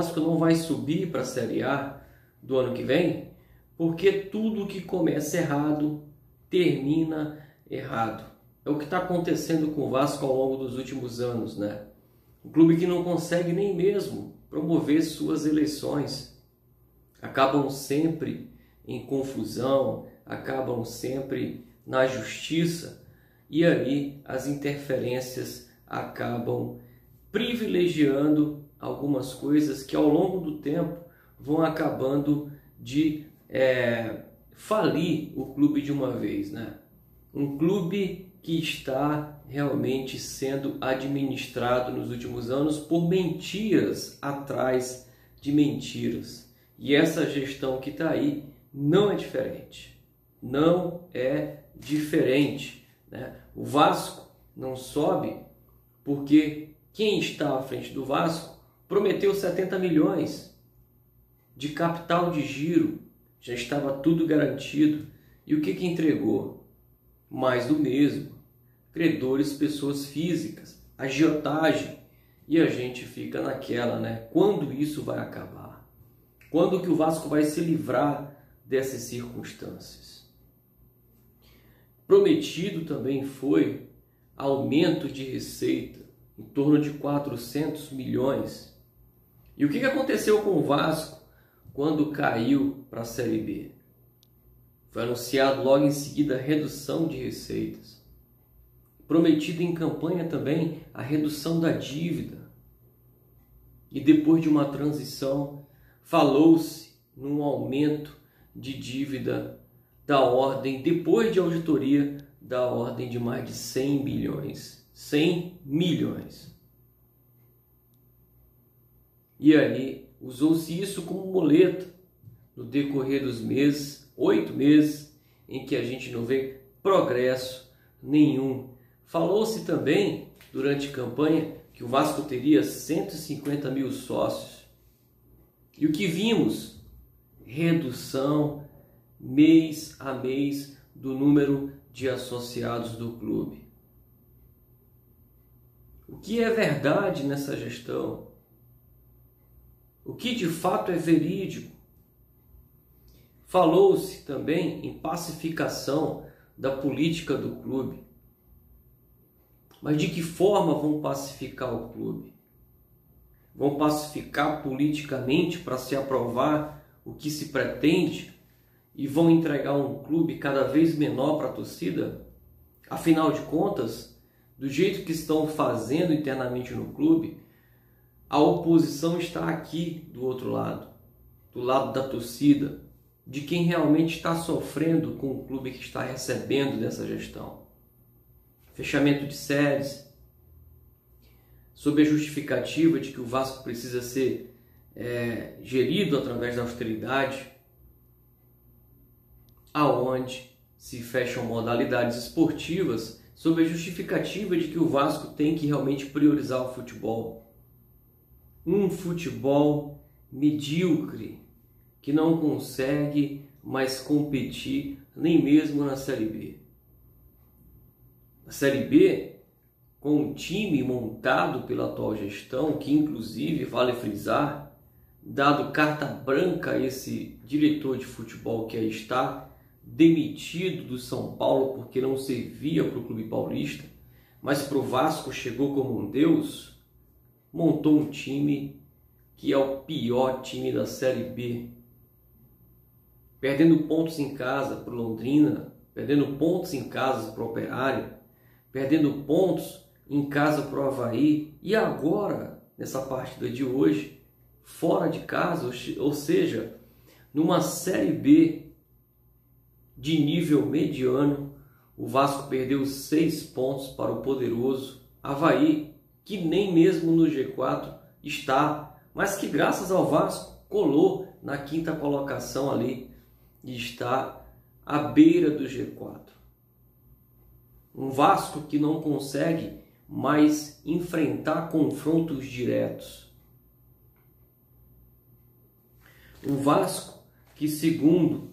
Vasco não vai subir para a Série A do ano que vem, porque tudo que começa errado termina errado. É o que está acontecendo com o Vasco ao longo dos últimos anos, né? Um clube que não consegue nem mesmo promover suas eleições. Acabam sempre em confusão, acabam sempre na justiça, e aí as interferências acabam privilegiando algumas coisas que ao longo do tempo vão acabando de falir o clube de uma vez, né? Um clube que está realmente sendo administrado nos últimos anos por mentiras atrás de mentiras. E essa gestão que está aí não é diferente. Não é diferente, né? O Vasco não sobe porque quem está à frente do Vasco prometeu 70 milhões de capital de giro. Já estava tudo garantido. E o que entregou? Mais do mesmo. Credores, pessoas físicas, agiotagem. E a gente fica naquela, né? Quando isso vai acabar? Quando que o Vasco vai se livrar dessas circunstâncias? Prometido também foi aumento de receita em torno de 400 milhões. E o que aconteceu com o Vasco quando caiu para a Série B? Foi anunciado logo em seguida a redução de receitas. Prometido em campanha também a redução da dívida. E depois de uma transição, falou-se num aumento de dívida da ordem, depois de auditoria, da ordem de mais de 100 milhões. 100 milhões. E aí, usou-se isso como muleta no decorrer dos meses, 8 meses, em que a gente não vê progresso nenhum. Falou-se também, durante a campanha, que o Vasco teria 150 mil sócios. E o que vimos? Redução, mês a mês, do número de associados do clube. O que é verdade nessa gestão? O que de fato é verídico? Falou-se também em pacificação da política do clube. Mas de que forma vão pacificar o clube? Vão pacificar politicamente para se aprovar o que se pretende e vão entregar um clube cada vez menor para a torcida? Afinal de contas, do jeito que estão fazendo internamente no clube, a oposição está aqui do outro lado, do lado da torcida, de quem realmente está sofrendo com o clube que está recebendo dessa gestão. Fechamento de séries, sob a justificativa de que o Vasco precisa ser gerido através da austeridade, aonde se fecham modalidades esportivas sob a justificativa de que o Vasco tem que realmente priorizar o futebol. Um futebol medíocre, que não consegue mais competir nem mesmo na Série B. A Série B, com um time montado pela atual gestão, que inclusive, vale frisar, dado carta branca a esse diretor de futebol que aí está, demitido do São Paulo porque não servia para o clube paulista, mas para o Vasco chegou como um deus, montou um time que é o pior time da Série B, perdendo pontos em casa para o Londrina, perdendo pontos em casa para o Operário, perdendo pontos em casa para o Avaí, e agora, nessa partida de hoje, fora de casa, ou seja, numa Série B de nível mediano, o Vasco perdeu 6 pontos para o poderoso Avaí, que nem mesmo no G4 está, mas que graças ao Vasco colou na 5ª colocação ali e está à beira do G4. Um Vasco que não consegue mais enfrentar confrontos diretos. Um Vasco que, segundo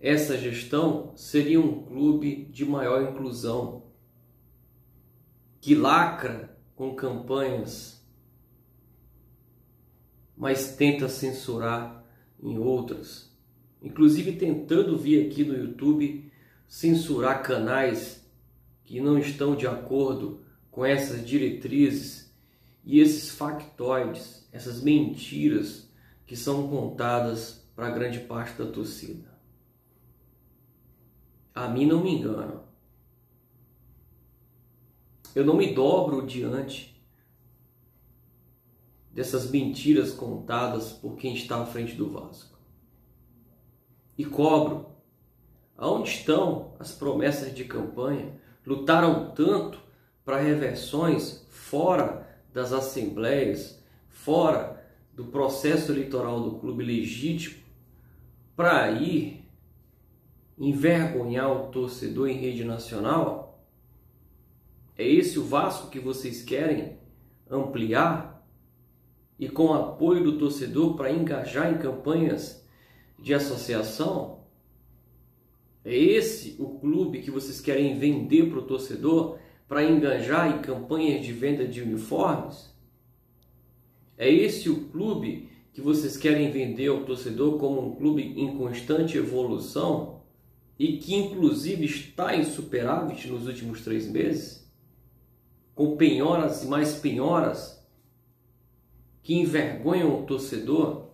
essa gestão, seria um clube de maior inclusão, que lacra com campanhas mas tenta censurar em outras. Inclusive tentando vir aqui no YouTube censurar canais que não estão de acordo com essas diretrizes e esses factoides, essas mentiras que são contadas para grande parte da torcida. A mim não me engana. Eu não me dobro diante dessas mentiras contadas por quem está à frente do Vasco. E cobro. Aonde estão as promessas de campanha? Lutaram tanto para reversões fora das assembleias, fora do processo eleitoral do clube legítimo, para ir envergonhar o torcedor em rede nacional? É esse o Vasco que vocês querem ampliar e com o apoio do torcedor para engajar em campanhas de associação? É esse o clube que vocês querem vender para o torcedor para engajar em campanhas de venda de uniformes? É esse o clube que vocês querem vender ao torcedor como um clube em constante evolução e que inclusive está em superávit nos últimos 3 meses? Com penhoras e mais penhoras que envergonham o torcedor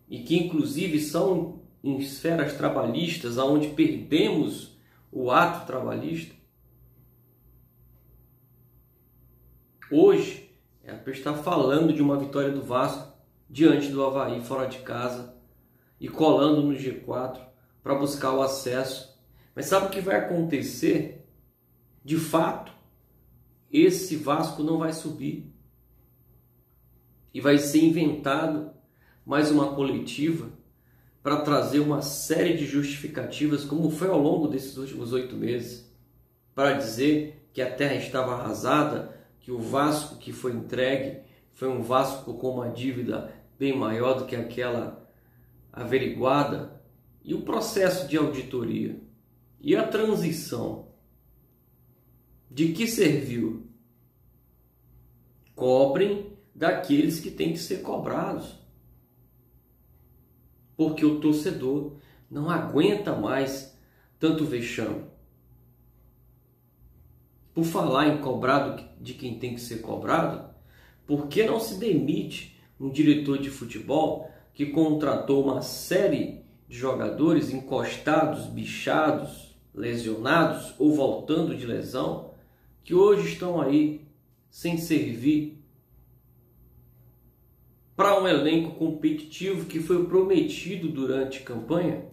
e que inclusive são em esferas trabalhistas onde perdemos o ato trabalhista? Hoje é para estar falando de uma vitória do Vasco diante do Avaí fora de casa e colando no G4 para buscar o acesso. Mas sabe o que vai acontecer? De fato, esse Vasco não vai subir. E vai ser inventado mais uma coletiva para trazer uma série de justificativas, como foi ao longo desses últimos 8 meses, para dizer que a terra estava arrasada, que o Vasco que foi entregue foi um Vasco com uma dívida bem maior do que aquela averiguada, e o processo de auditoria e a transição. De que serviu? Cobrem daqueles que têm que ser cobrados. Porque o torcedor não aguenta mais tanto vexame. Por falar em cobrado de quem tem que ser cobrado, por que não se demite um diretor de futebol que contratou uma série de jogadores encostados, bichados, lesionados ou voltando de lesão, que hoje estão aí sem servir para um elenco competitivo que foi prometido durante a campanha,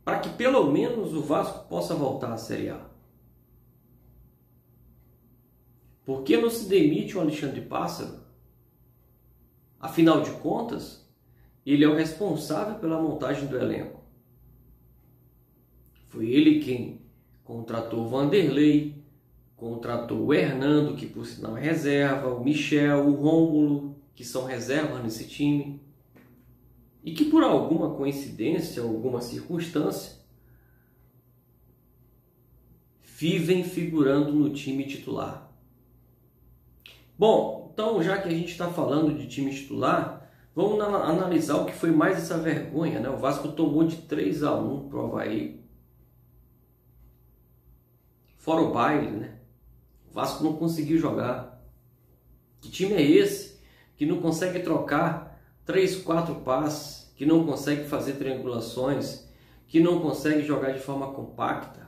para que pelo menos o Vasco possa voltar à Série A? Por que não se demite o Alexandre Pássaro? Afinal de contas, ele é o responsável pela montagem do elenco. Foi ele quem contratou o Vanderlei, contratou o Hernando, que por sinal é reserva, o Michel, o Rômulo, que são reservas nesse time, e que por alguma coincidência, alguma circunstância, vivem figurando no time titular. Bom, então já que a gente está falando de time titular, vamos analisar o que foi mais essa vergonha, né? O Vasco tomou de 3-1 para o Avaí. Fora o baile, né? O Vasco não conseguiu jogar. Que time é esse que não consegue trocar 3, 4 passes, que não consegue fazer triangulações, que não consegue jogar de forma compacta,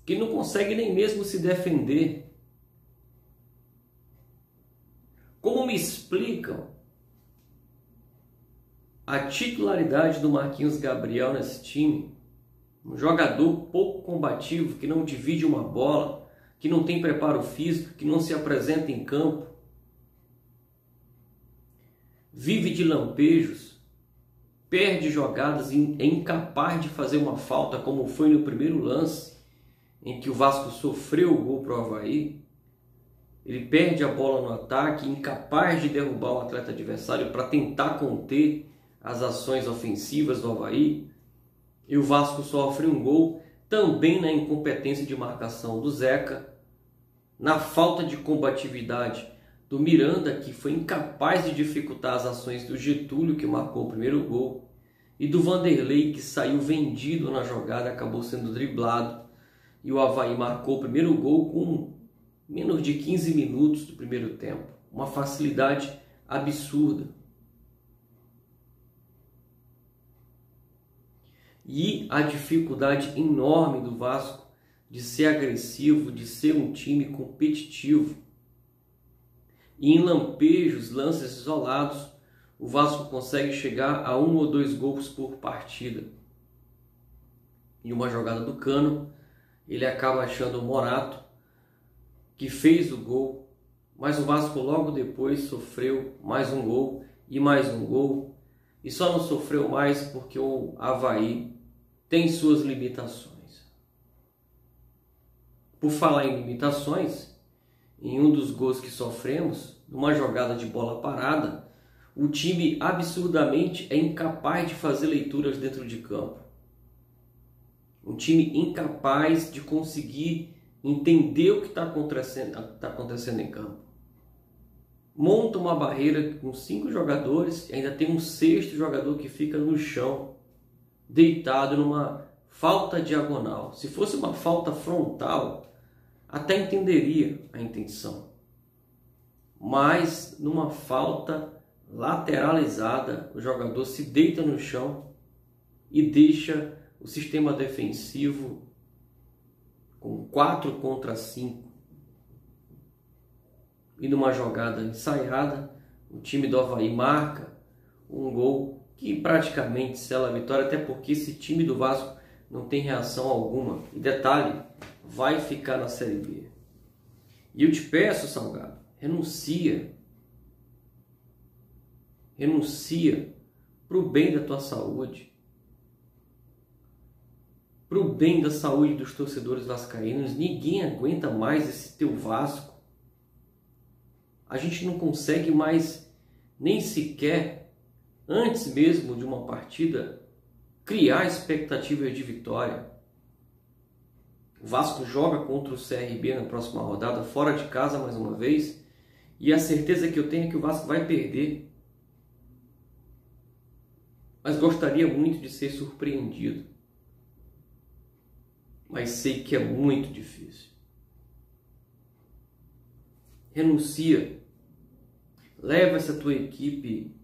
que não consegue nem mesmo se defender? Como me explicam a titularidade do Marquinhos Gabriel nesse time? Um jogador pouco combativo, que não divide uma bola, que não tem preparo físico, que não se apresenta em campo, vive de lampejos, perde jogadas, é incapaz de fazer uma falta, como foi no primeiro lance, em que o Vasco sofreu o gol para o Avaí. Ele perde a bola no ataque, incapaz de derrubar o atleta adversário para tentar conter as ações ofensivas do Avaí. E o Vasco sofre um gol também na incompetência de marcação do Zeca, na falta de combatividade do Miranda, que foi incapaz de dificultar as ações do Getúlio, que marcou o primeiro gol, e do Vanderlei, que saiu vendido na jogada, acabou sendo driblado, e o Avaí marcou o primeiro gol com menos de 15 minutos do primeiro tempo. Uma facilidade absurda. E a dificuldade enorme do Vasco de ser agressivo, de ser um time competitivo. E em lampejos, lances isolados, o Vasco consegue chegar a 1 ou 2 gols por partida. Em uma jogada do Cano, ele acaba achando o Morato, que fez o gol, mas o Vasco logo depois sofreu mais um gol e mais um gol, e só não sofreu mais porque o Avaí tem suas limitações. Por falar em limitações, em um dos gols que sofremos, numa jogada de bola parada, o time absurdamente é incapaz de fazer leituras dentro de campo. Um time incapaz de conseguir entender o que está acontecendo em campo. Monta uma barreira com 5 jogadores e ainda tem um 6º jogador que fica no chão, deitado numa falta diagonal. Se fosse uma falta frontal, até entenderia a intenção. Mas numa falta lateralizada, o jogador se deita no chão e deixa o sistema defensivo com 4 contra 5. E numa jogada ensaiada, o time do Avaí marca um gol que praticamente sela a vitória, até porque esse time do Vasco não tem reação alguma. E detalhe, vai ficar na Série B. E eu te peço, Salgado, renuncia para o bem da tua saúde, para o bem da saúde dos torcedores vascaínos. Ninguém aguenta mais esse teu Vasco. A gente não consegue mais, nem sequer, antes mesmo de uma partida, criar expectativas de vitória. O Vasco joga contra o CRB na próxima rodada, fora de casa mais uma vez, e a certeza que eu tenho é que o Vasco vai perder. Mas gostaria muito de ser surpreendido. Mas sei que é muito difícil. Renuncia. Leva essa tua equipe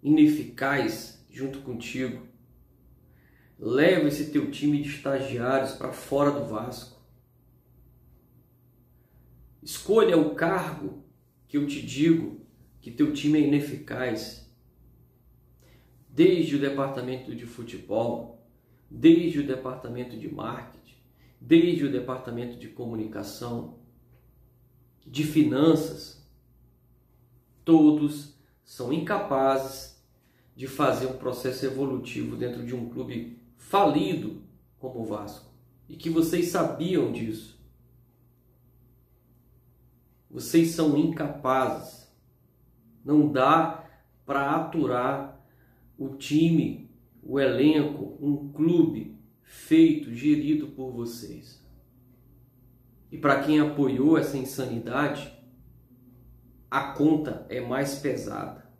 ineficaz junto contigo. Leva esse teu time de estagiários para fora do Vasco. Escolha o cargo que eu te digo que teu time é ineficaz. Desde o departamento de futebol, desde o departamento de marketing, desde o departamento de comunicação, de finanças, todos são incapazes de fazer um processo evolutivo dentro de um clube falido como o Vasco. E que vocês sabiam disso. Vocês são incapazes. Não dá para aturar o time, o elenco, um clube feito, gerido por vocês. E para quem apoiou essa insanidade, a conta é mais pesada.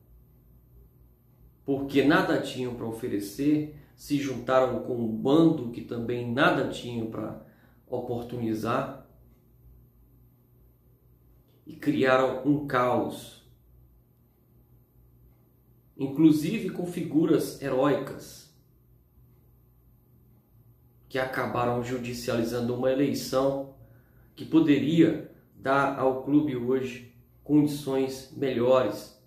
Porque nada tinham para oferecer, se juntaram com um bando que também nada tinham para oportunizar e criaram um caos. Inclusive com figuras heróicas que acabaram judicializando uma eleição que poderia dar ao clube hoje condições melhores,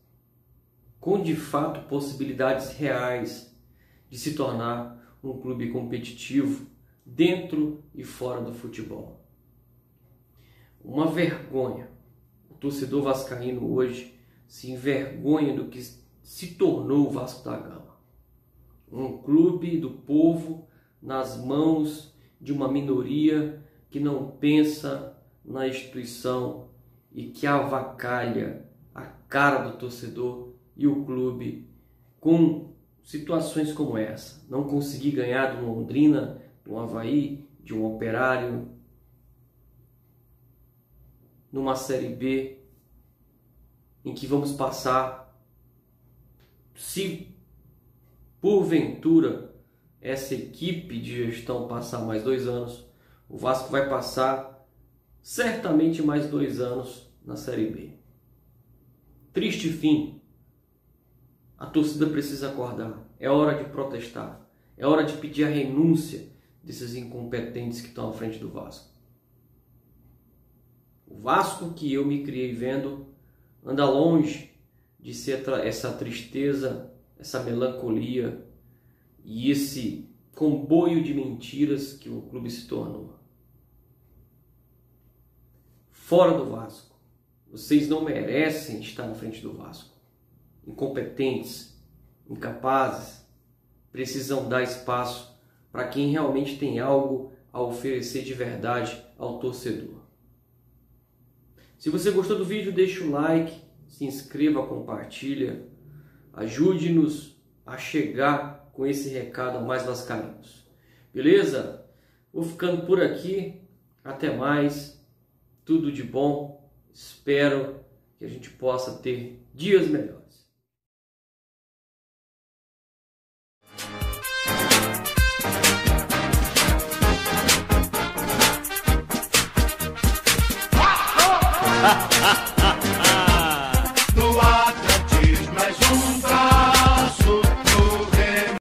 com de fato possibilidades reais de se tornar um clube competitivo dentro e fora do futebol. Uma vergonha. O torcedor vascaíno hoje se envergonha do que se tornou o Vasco da Gama. Um clube do povo nas mãos de uma minoria que não pensa na instituição e que avacalha a cara do torcedor e o clube com situações como essa. Não conseguir ganhar do Londrina, do Avaí, de um Operário. numa Série B em que vamos passar, se porventura essa equipe de gestão passar mais 2 anos, o Vasco vai passar certamente mais 2 anos na Série B. Triste fim. A torcida precisa acordar. É hora de protestar. É hora de pedir a renúncia desses incompetentes que estão à frente do Vasco. O Vasco que eu me criei vendo anda longe de ser essa tristeza, essa melancolia e esse comboio de mentiras que o clube se tornou. Fora do Vasco. Vocês não merecem estar na frente do Vasco. Incompetentes, incapazes, precisam dar espaço para quem realmente tem algo a oferecer de verdade ao torcedor. Se você gostou do vídeo, deixa o like, se inscreva, compartilha, ajude-nos a chegar com esse recado a mais vascaínos. Beleza? Vou ficando por aqui, até mais, tudo de bom, espero que a gente possa ter dias melhores.